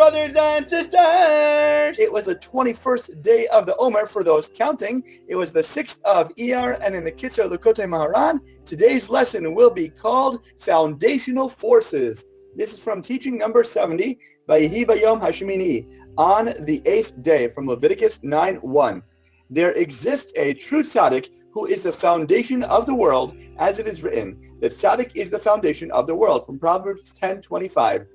brothers and sisters! It was the 21st day of the Omer for those counting. It was the 6th of IYAR, and in the Kitzur Likutei Moharan, today's lesson will be called Foundational Forces. This is from teaching number 70, Vayihi Bayom Hashemini, on the 8th day, from Leviticus 9:1. There exists a true tzaddik who is the foundation of the world, as it is written, that tzaddik is the foundation of the world, from Proverbs 10:25.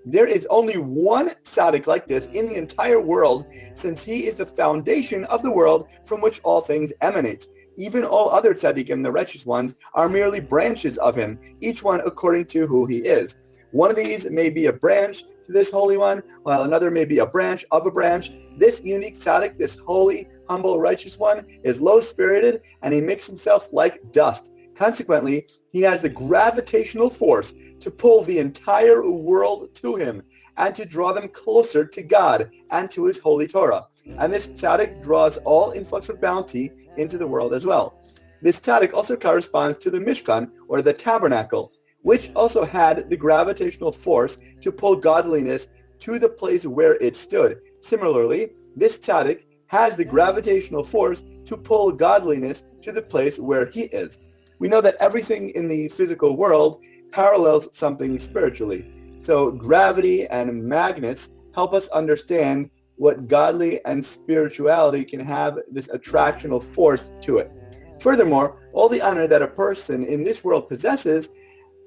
There is only one tzaddik like this in the entire world, since he is the foundation of the world from which all things emanate. Even all other tzaddikim, the righteous ones, are merely branches of him, each one according to who he is. One of these may be a branch to this holy one, while another may be a branch of a branch. This unique tzaddik, this holy, humble, righteous one, is low-spirited, and he makes himself like dust. Consequently, he has the gravitational force to pull the entire world to him and to draw them closer to God and to his holy Torah. And this tzaddik draws all influx of bounty into the world as well. This tzaddik also corresponds to the Mishkan, or the tabernacle, which also had the gravitational force to pull godliness to the place where it stood. Similarly, this tzaddik has the gravitational force to pull godliness to the place where he is. We know that everything in the physical world parallels something spiritually. So gravity and magnets help us understand what godly and spirituality can have this attractional force to it. Furthermore, all the honor that a person in this world possesses,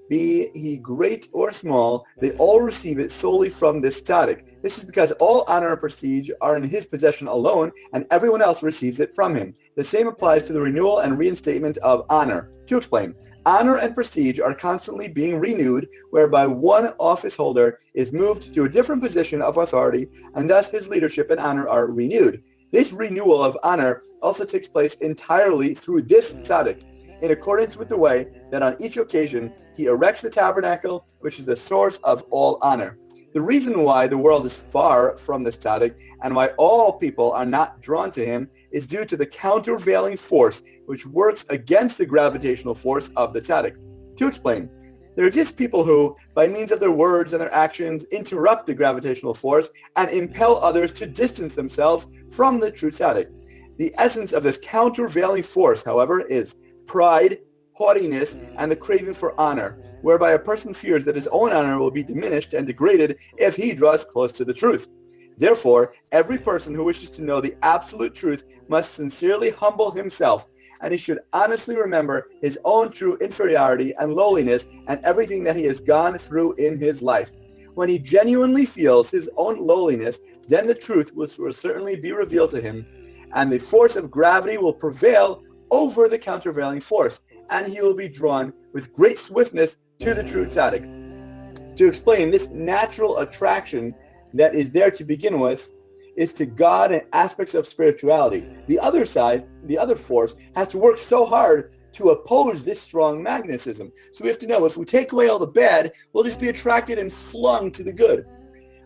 be he great or small, they all receive it solely from this tzaddik. This is because all honor and prestige are in his possession alone, and everyone else receives it from him. The same applies to the renewal and reinstatement of honor. To explain, honor and prestige are constantly being renewed, whereby one office holder is moved to a different position of authority, and thus his leadership and honor are renewed. This renewal of honor also takes place entirely through this tzaddik, in accordance with the way that on each occasion he erects the tabernacle, which is the source of all honor. The reason why the world is far from this tzaddik and why all people are not drawn to him is due to the countervailing force which works against the gravitational force of the tzaddik. To explain, there exist people who, by means of their words and their actions, interrupt the gravitational force and impel others to distance themselves from the true tzaddik. The essence of this countervailing force, however, is pride, haughtiness, and the craving for honor, whereby a person fears that his own honor will be diminished and degraded if he draws close to the truth. Therefore, every person who wishes to know the absolute truth must sincerely humble himself, and he should honestly remember his own true inferiority and lowliness and everything that he has gone through in his life. When he genuinely feels his own lowliness, then the truth will certainly be revealed to him, and the force of gravity will prevail over the countervailing force, and he will be drawn with great swiftness to the true tzaddik. To explain, this natural attraction that is there to begin with is to God and aspects of spirituality. The other side, the other force, has to work so hard to oppose this strong magnetism. So we have to know, if we take away all the bad, we'll just be attracted and flung to the good.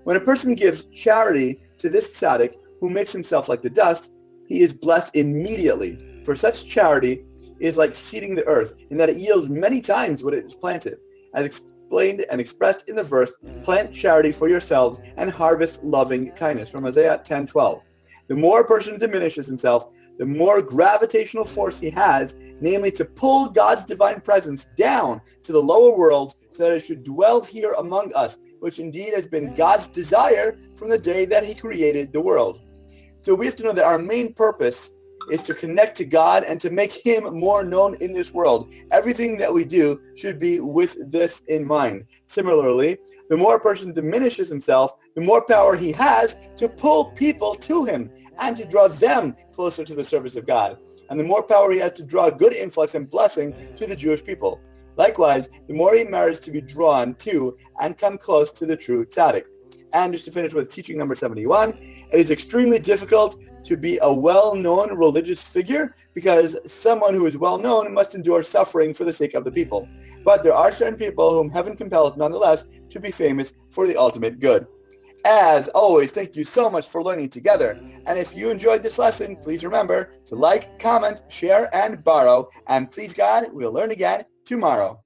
When a person gives charity to this tzaddik, who makes himself like the dust, he is blessed immediately. For such charity is like seeding the earth, in that it yields many times what it is planted. As explained and expressed in the verse, plant charity for yourselves and harvest loving kindness, from Isaiah 10:12. The more a person diminishes himself, the more gravitational force he has, namely to pull God's divine presence down to the lower worlds so that it should dwell here among us, which indeed has been God's desire from the day that he created the world. So we have to know that our main purpose is to connect to God and to make him more known in this world. Everything that we do should be with this in mind. Similarly, the more a person diminishes himself, the more power he has to pull people to him and to draw them closer to the service of God. And the more power he has to draw good influx and blessing to the Jewish people. Likewise, the more he merits to be drawn to and come close to the true tzaddik. And just to finish with teaching number 71, it is extremely difficult to be a well-known religious figure, because someone who is well-known must endure suffering for the sake of the people. But there are certain people whom heaven compels nonetheless to be famous for the ultimate good. As always, thank you so much for learning together. And if you enjoyed this lesson, please remember to like, comment, share, and borrow. And please God, we'll learn again tomorrow.